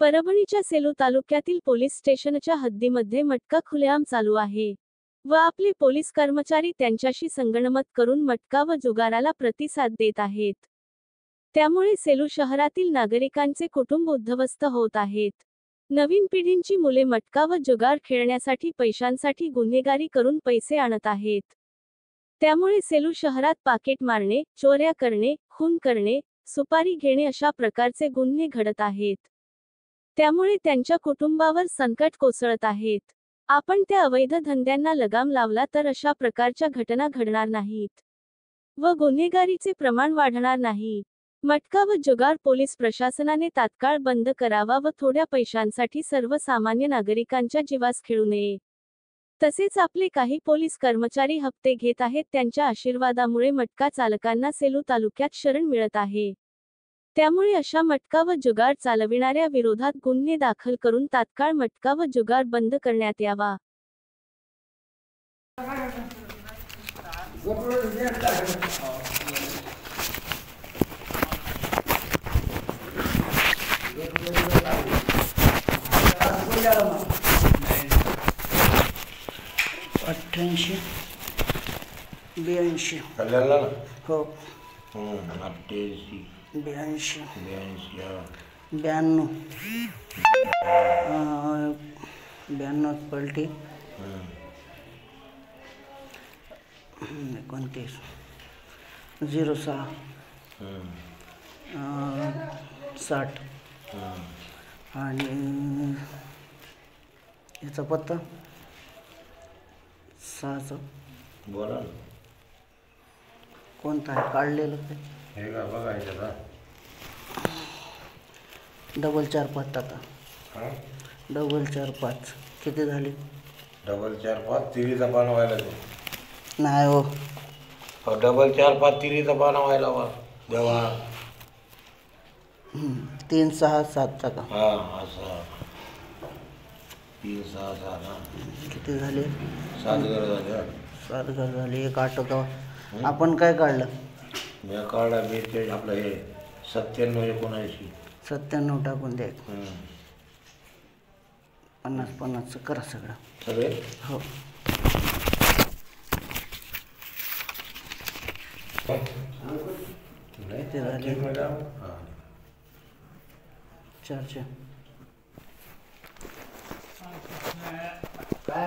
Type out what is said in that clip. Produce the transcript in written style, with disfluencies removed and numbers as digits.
परभणीच्या सेलू तालुक्यातील पोलीस स्टेशनच्या हद्दीमध्ये मटका खुलेआम चालू आहे व आपले पोलीस कर्मचारी त्यांच्याशी संगनमत करून मटका व जुगाराला प्रतिसाद देत आहेत। त्यामुळे सेलू शहरातील नागरिकांचे कुटुंब उद्ध्वस्त होत आहेत। नवीन पिढींची मुले मटका व जुगार खेळण्यासाठी पैशांसाठी गुन्हेगारी करून पैसे आणत आहेत। त्यामुळे सेलू शहरात पाकिट मारणे, चोऱ्या करणे, खून करणे, सुपारी घेणे अशा प्रकारचे गुन्हे घडत आहेत। त्यामुळे त्यांच्या कुटुंबावर संकट कोसळत आहेत। आपण त्या अवैध धंद्यांना लगाम लावला तर अशा प्रकारच्या घटना घडणार नाहीत व गुन्हेगारीचे प्रमाण वाढणार नाही। मटका व जुगार पोलीस प्रशासनाने तात्काळ बंद करावा व थोड्या पैशांसाठी सर्वसामान्य नागरिकांच्या जीवास खेळू नये। तसेच आपले काही पोलीस कर्मचारी हप्ते घेत आहेत, त्यांच्या आशीर्वादामुळे मटका चालकांना सेलू तालुक्यात शरण मिळत आहे। त्यामुळे अशा मटका व जुगार चालविणाऱ्या विरोधात गुन्हे दाखल करून तात्काळ मटका व जुगार बंद करण्यात यावा। अठ्ठ्याऐंशी 82 हो 88 82 92 92 पलटी 29 06 60 आणि याचा पत्ता 6 बोला कोणता आहे काढलेलं ते हे का बघायचं का 445 आता हां 445 किती झाले 445 तिरीचा बनवायला ते नाही हो 445 तिरीचा बनवायला वा देवा 3 6 7 का हां असं 3 6 7 किती झाले 7 घर झाले 7 घर झाले। एक आठवतो आपण काय काढलं मी काढा मी ते आपलं हे 97 79 97 टाकून द्या 50 50 करा सगळं सगळे हो किती झाले 4 काय